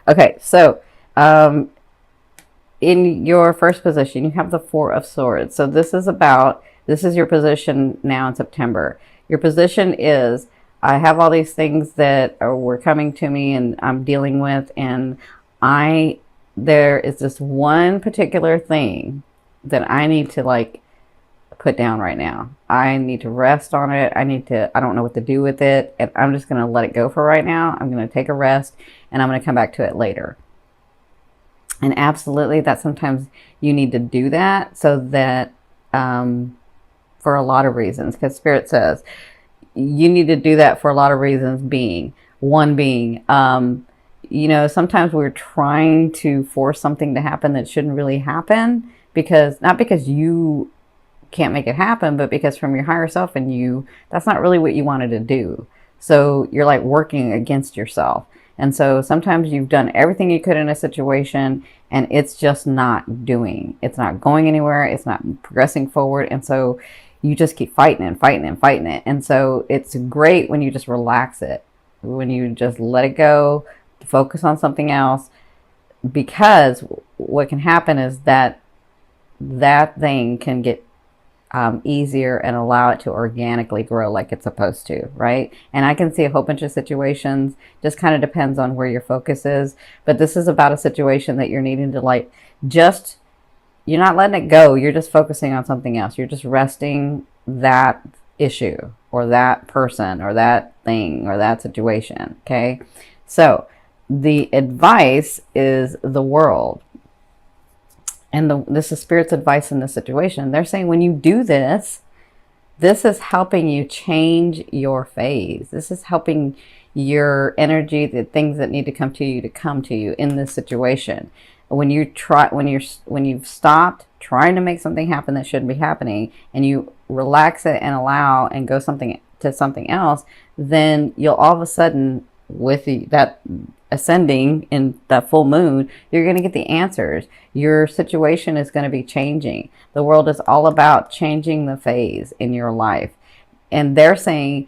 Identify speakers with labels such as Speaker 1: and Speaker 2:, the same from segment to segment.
Speaker 1: Okay, so in your first position, you have the Four of Swords. So this is your position now in September. Your position is, I have all these things that were coming to me and I'm dealing with, and there is this one particular thing that I need to like put down right now. I need to rest on it. I don't know what to do with it. And I'm just going to let it go for right now. I'm going to take a rest and I'm going to come back to it later. And absolutely, that sometimes you need to do that so that, for a lot of reasons, because Spirit says you need to do that for a lot of reasons, sometimes we're trying to force something to happen that shouldn't really happen, not because you can't make it happen, but because from your higher self and that's not really what you wanted to do. So you're like working against yourself. And so sometimes you've done everything you could in a situation and it's just it's not going anywhere. It's not progressing forward. And so you just keep fighting and fighting and fighting it. And so it's great when you just relax it, when you just let it go, focus on something else, because what can happen is that thing can get easier and allow it to organically grow like it's supposed to, right? And I can see a whole bunch of situations, just kind of depends on where your focus is. But this is about a situation that you're needing to you're not letting it go. You're just focusing on something else. You're just resting that issue or that person or that thing or that situation. Okay. So the advice is the World. And this is Spirit's advice in this situation. They're saying when you do this, this is helping you change your phase. This is helping your energy, the things that need to come to you in this situation. When you've stopped trying to make something happen that shouldn't be happening, and you relax it and allow and go to something else, then you'll all of a sudden, with that ascending in that full moon, you're going to get the answers. Your situation is going to be changing. The World is all about changing the phase in your life. And they're saying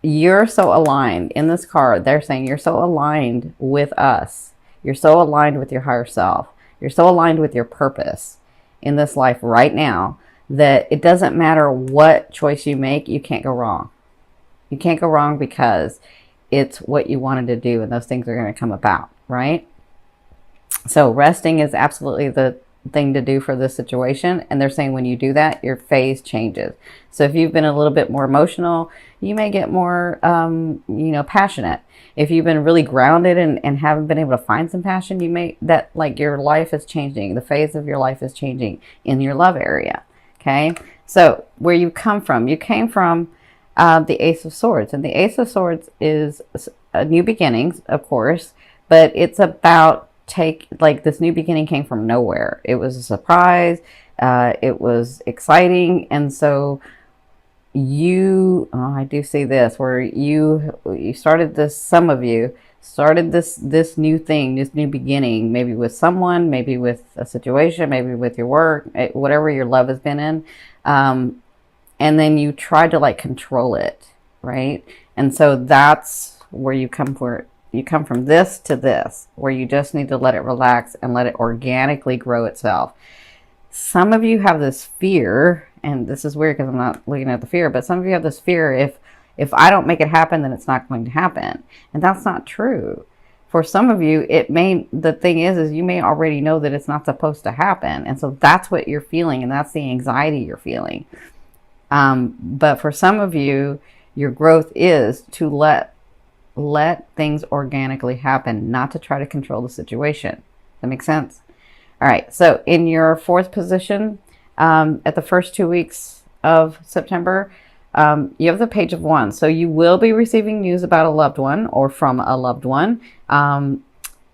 Speaker 1: you're so aligned in this card. They're saying you're so aligned with us. You're so aligned with your higher self. You're so aligned with your purpose in this life right now that it doesn't matter what choice you make, you can't go wrong. You can't go wrong because it's what you wanted to do, and those things are going to come about, right? So resting is absolutely the thing to do for this situation. And they're saying when you do that, your phase changes. So if you've been a little bit more emotional, you may get more, passionate. If you've been really grounded and haven't been able to find some passion, your life is changing. The phase of your life is changing in your love area. Okay. So where you came from the Ace of Swords, and the Ace of Swords is a new beginnings, of course, but it's about this new beginning came from nowhere. It was a surprise. It was exciting. And so I do see this where you started this, some of you started this new thing, this new beginning, maybe with someone, maybe with a situation, maybe with your work, whatever your love has been in. And then you tried to control it, right? And so that's where you come from this to this, where you just need to let it relax and let it organically grow itself. Some of you have this fear, and this is weird because I'm not looking at the fear, but some of you have this fear, if I don't make it happen, then it's not going to happen. And that's not true. For some of you, the thing is you may already know that it's not supposed to happen. And so that's what you're feeling, and that's the anxiety you're feeling. But for some of you, your growth is to let things organically happen, not to try to control the situation. That makes sense? All right. So in your fourth position, at the first 2 weeks of September, you have the Page of Wands. So you will be receiving news about a loved one or from a loved one.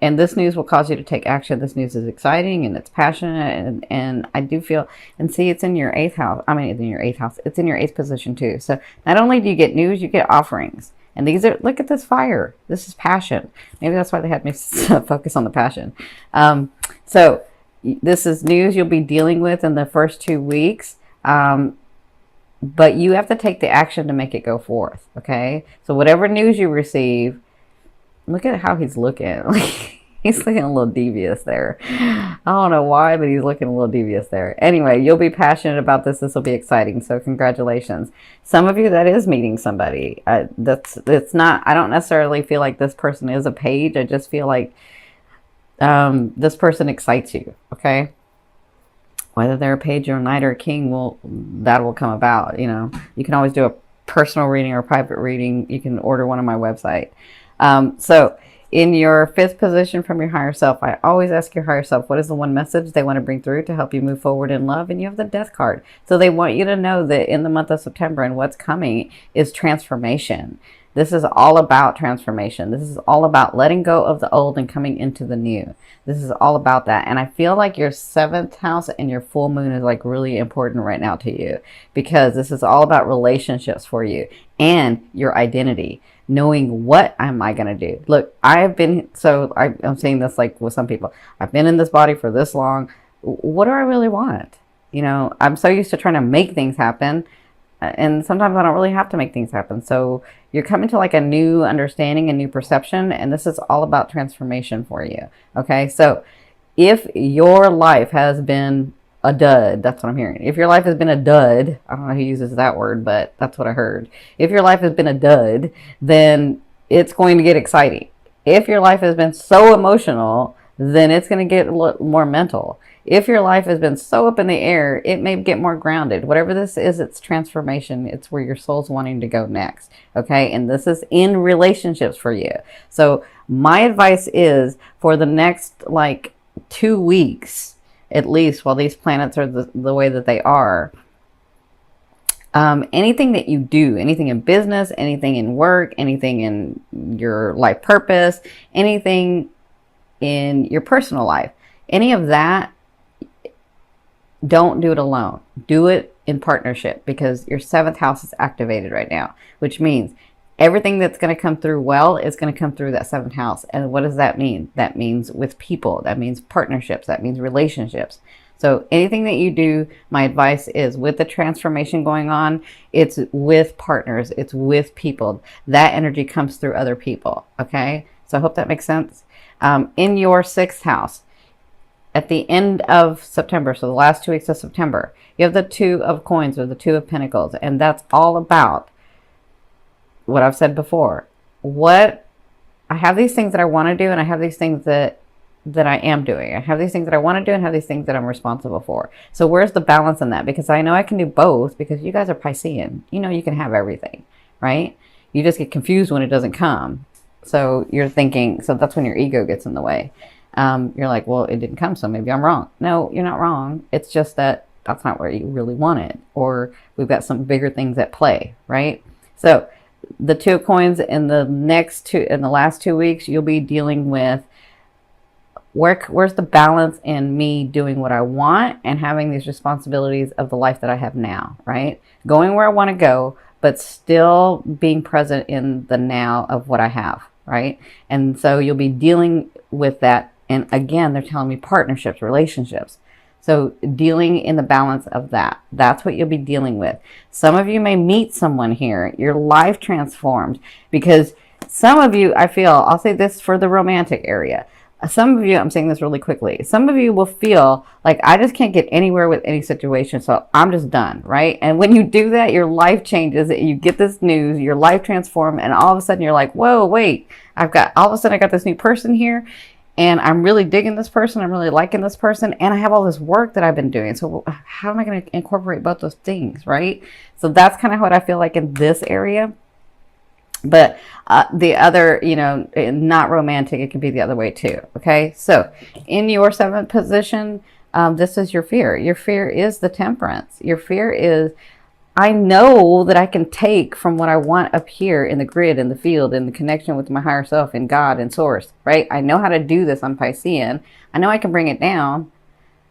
Speaker 1: And this news will cause you to take action. This news is exciting and it's passionate. And I do feel, and see, it's in your eighth house. It's in your eighth house. It's in your eighth position too. So not only do you get news, you get offerings. And these are, look at this fire. This is passion. Maybe that's why they had me focus on the passion. So this is news you'll be dealing with in the first 2 weeks. But you have to take the action to make it go forth. Okay. So whatever news you receive, Look at how he's looking. He's looking a little devious there. I don't know why, but he's looking a little devious there. Anyway, you'll be passionate about this. This will be exciting. So congratulations. Some of you, that is meeting somebody. It's not, I don't necessarily feel like this person is a page. I just feel like this person excites you. Okay. Whether they're a page or a knight or a king, that will come about. You know, you can always do a personal reading or a private reading. You can order one on my website. So in your fifth position from your higher self, I always ask your higher self, what is the one message they want to bring through to help you move forward in love? And you have the Death card. So they want you to know that in the month of September and what's coming is transformation. This is all about transformation. This is all about letting go of the old and coming into the new. This is all about that. And I feel like your seventh house and your full moon is like really important right now to you, because this is all about relationships for you and your identity. Knowing what am I going to do? Look, I'm saying this like with some people. I've been in this body for this long. What do I really want? You know, I'm so used to trying to make things happen. And sometimes I don't really have to make things happen. So you're coming to like a new understanding, a new perception. And this is all about transformation for you. Okay. So if your life has been a dud, that's what I'm hearing. If your life has been a dud, I don't know who uses that word, but that's what I heard. If your life has been a dud, then it's going to get exciting. If your life has been so emotional, then it's going to get a little more mental. If your life has been so up in the air, it may get more grounded. Whatever this is, it's transformation. It's where your soul's wanting to go next. Okay. And this is in relationships for you. So my advice is for the next like 2 weeks, at least while these planets are the way that they are, anything that you do, anything in business, anything in work, anything in your life purpose, anything in your personal life, any of that, don't do it alone. Do it in partnership, because your seventh house is activated right now, which means everything that's going to come through well is going to come through that seventh house. And what does that mean? That means with people. That means partnerships. That means relationships. So anything that you do, my advice is with the transformation going on, it's with partners. It's with people. That energy comes through other people. Okay. So I hope that makes sense. In your sixth house, at the end of September, so the last 2 weeks of September, you have the Two of Coins or the Two of Pentacles. And that's all about what I've said before. What I have, these things that I want to do, and I have these things that I am doing. I have these things that I want to do and have these things that I'm responsible for. So where's the balance in that? Because I know I can do both, because you guys are Piscean. You know, you can have everything, right? You just get confused when it doesn't come. So you're thinking, so that's when your ego gets in the way. You're like, well, it didn't come, so maybe I'm wrong. No, you're not wrong. It's just that that's not where you really want it. Or we've got some bigger things at play, right? So the Two of Coins in the last 2 weeks, you'll be dealing with where's the balance in me doing what I want and having these responsibilities of the life that I have now, right? Going where I want to go, but still being present in the now of what I have, right? And so you'll be dealing with that. And again, they're telling me partnerships, relationships. So dealing in the balance of that, that's what you'll be dealing with. Some of you may meet someone here, your life transformed, because some of you, I feel, I'll say this for the romantic area. Some of you, I'm saying this really quickly, some of you will feel like, I just can't get anywhere with any situation, so I'm just done, right? And when you do that, your life changes. You get this news, your life transformed, and all of a sudden you're like, whoa, wait, all of a sudden I got this new person here, and I'm really digging this person, I'm really liking this person, and I have all this work that I've been doing. So how am I going to incorporate both those things, right? So that's kind of what I feel like in this area. But the other, you know, not romantic, it can be the other way too. Okay. So in your seventh position, this is your fear. Your fear is the Temperance. Your fear is, I know that I can take from what I want up here in the grid, in the field, in the connection with my higher self and God and source, right? I know how to do this. I'm Piscean. I know I can bring it down,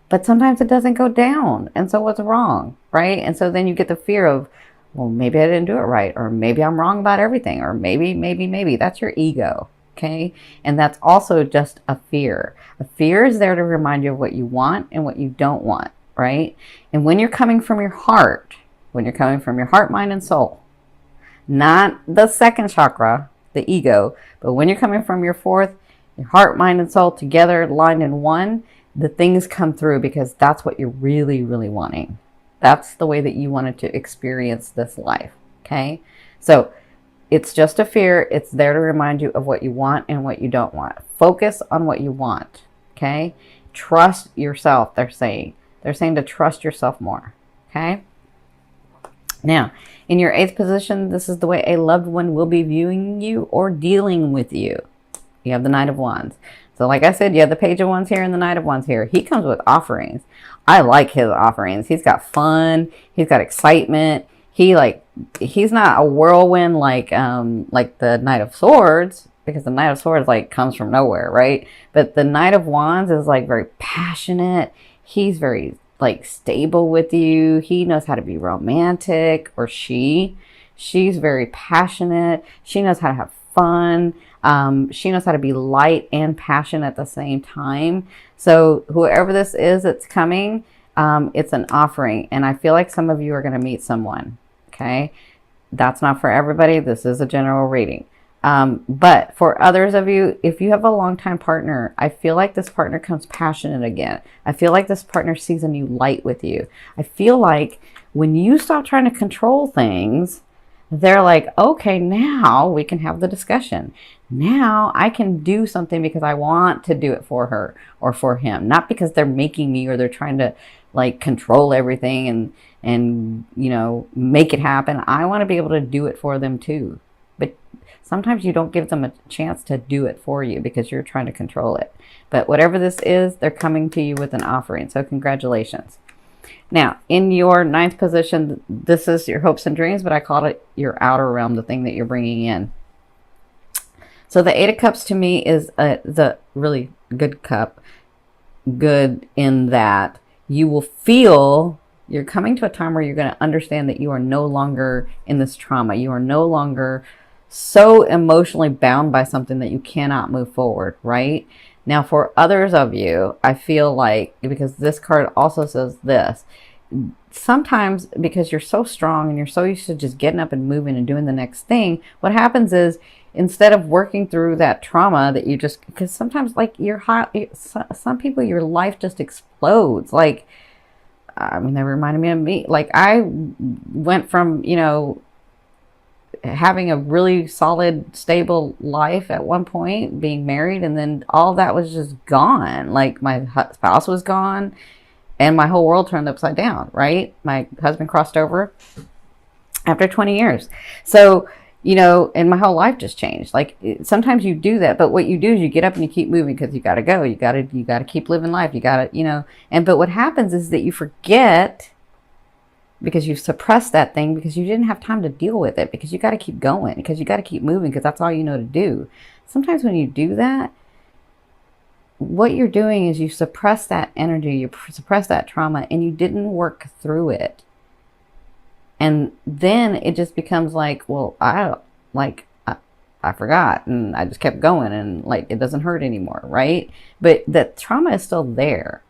Speaker 1: but sometimes it doesn't go down. And so what's wrong, right? And so then you get the fear of, well, maybe I didn't do it right, or maybe I'm wrong about everything, or maybe. That's your ego, okay? And that's also just a fear. A fear is there to remind you of what you want and what you don't want, right? And when you're coming from your heart, mind, and soul, not the second chakra, the ego. But when you're coming from your fourth, your heart, mind, and soul together, aligned in one, the things come through because that's what you're really, really wanting. That's the way that you wanted to experience this life. Okay? So it's just a fear. It's there to remind you of what you want and what you don't want. Focus on what you want. Okay? Trust yourself, they're saying. They're saying to trust yourself more. Okay? Now, in your eighth position, this is the way a loved one will be viewing you or dealing with you. You have the Knight of Wands. So like I said, you have the Page of Wands here and the Knight of Wands here. He comes with offerings. I like his offerings. He's got fun. He's got excitement. He's not a whirlwind like the Knight of Swords, because the Knight of Swords like comes from nowhere, right? But the Knight of Wands is like very passionate. He's very like stable with you. He knows how to be romantic, or she's very passionate. She knows how to have fun. She knows how to be light and passionate at the same time. So whoever this is that's coming, it's an offering. And I feel like some of you are going to meet someone. Okay. That's not for everybody. This is a general reading. But for others of you, if you have a longtime partner, I feel like this partner comes passionate again. I feel like this partner sees a new light with you. I feel like when you stop trying to control things, they're like, okay, now we can have the discussion. Now I can do something because I want to do it for her or for him, not because they're making me or they're trying to like control everything and you know, make it happen. I want to be able to do it for them too. But sometimes you don't give them a chance to do it for you because you're trying to control it. But whatever this is, they're coming to you with an offering. So congratulations. Now, in your ninth position, this is your hopes and dreams, but I call it your outer realm, the thing that you're bringing in. So the Eight of Cups to me is the really good cup. Good in that you will feel you're coming to a time where you're going to understand that you are no longer in this trauma. You are no longer so emotionally bound by something that you cannot move forward, right? Now, for others of you, I feel like, because this card also says this, sometimes because you're so strong and you're so used to just getting up and moving and doing the next thing, what happens is instead of working through that trauma that you just, because sometimes like some people, your life just explodes. Like, I mean, that reminded me of me. Like I went from, you know, having a really solid, stable life at one point, being married, and then all that was just gone. Like my spouse was gone and my whole world turned upside down, right? My husband crossed over after 20 years. So, you know, and my whole life just changed. Like sometimes you do that, but what you do is you get up and you keep moving because you got to go. You got to keep living life. You got to, you know, but what happens is that you forget, because you suppressed that thing because you didn't have time to deal with it, because you got to keep going, because you got to keep moving, because that's all you know to do. Sometimes when you do that, what you're doing is you suppress that energy, you suppress that trauma, and you didn't work through it. And then it just becomes like, well, I forgot, and I just kept going, and like it doesn't hurt anymore, right? But that trauma is still there.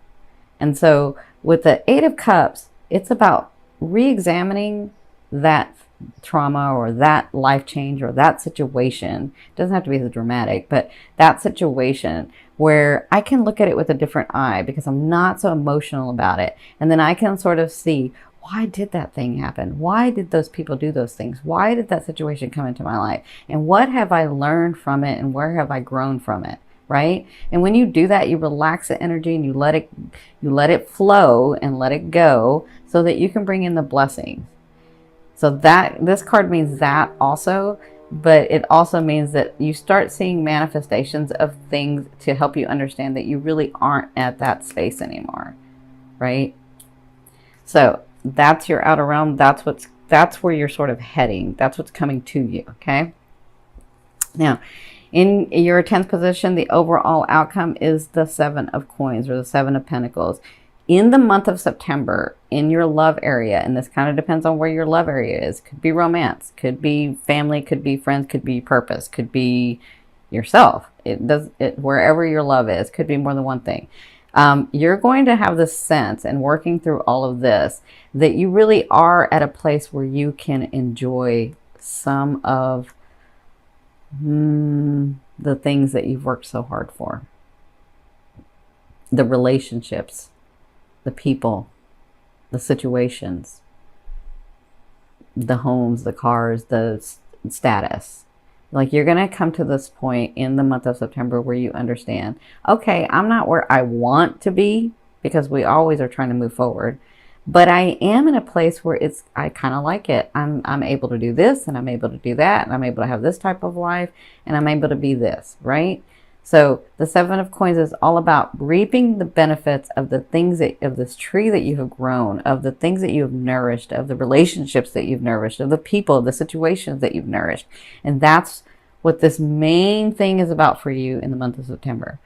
Speaker 1: And so with the Eight of Cups, it's about re-examining that trauma or that life change or that situation. It doesn't have to be as dramatic, but that situation where I can look at it with a different eye because I'm not so emotional about it. And then I can sort of see, why did that thing happen? Why did those people do those things? Why did that situation come into my life? And what have I learned from it? And where have I grown from it? Right? And when you do that, you relax the energy and you let it flow and let it go so that you can bring in the blessings. So that this card means that also, but it also means that you start seeing manifestations of things to help you understand that you really aren't at that space anymore. Right? So that's your outer realm. That's where you're sort of heading. That's what's coming to you. Okay. Now, in your 10th position, the overall outcome is the Seven of Coins, or the Seven of Pentacles. In the month of September, in your love area, and this kind of depends on where your love area is. Could be romance, could be family, could be friends, could be purpose, could be yourself. Wherever your love is, could be more than one thing. You're going to have the sense, and working through all of this, that you really are at a place where you can enjoy some of The things that you've worked so hard for, the relationships, the people, the situations, the homes, the cars, the status. Like, you're going to come to this point in the month of September where you understand, okay, I'm not where I want to be, because we always are trying to move forward, but I am in a place where I kind of like it. I'm able to do this, and I'm able to do that, and I'm able to have this type of life, and I'm able to be this, right? So the Seven of Coins is all about reaping the benefits of the things of this tree that you have grown, of the things that you have nourished, of the relationships that you've nourished, of the people, the situations that you've nourished. And that's what this main thing is about for you in the month of September.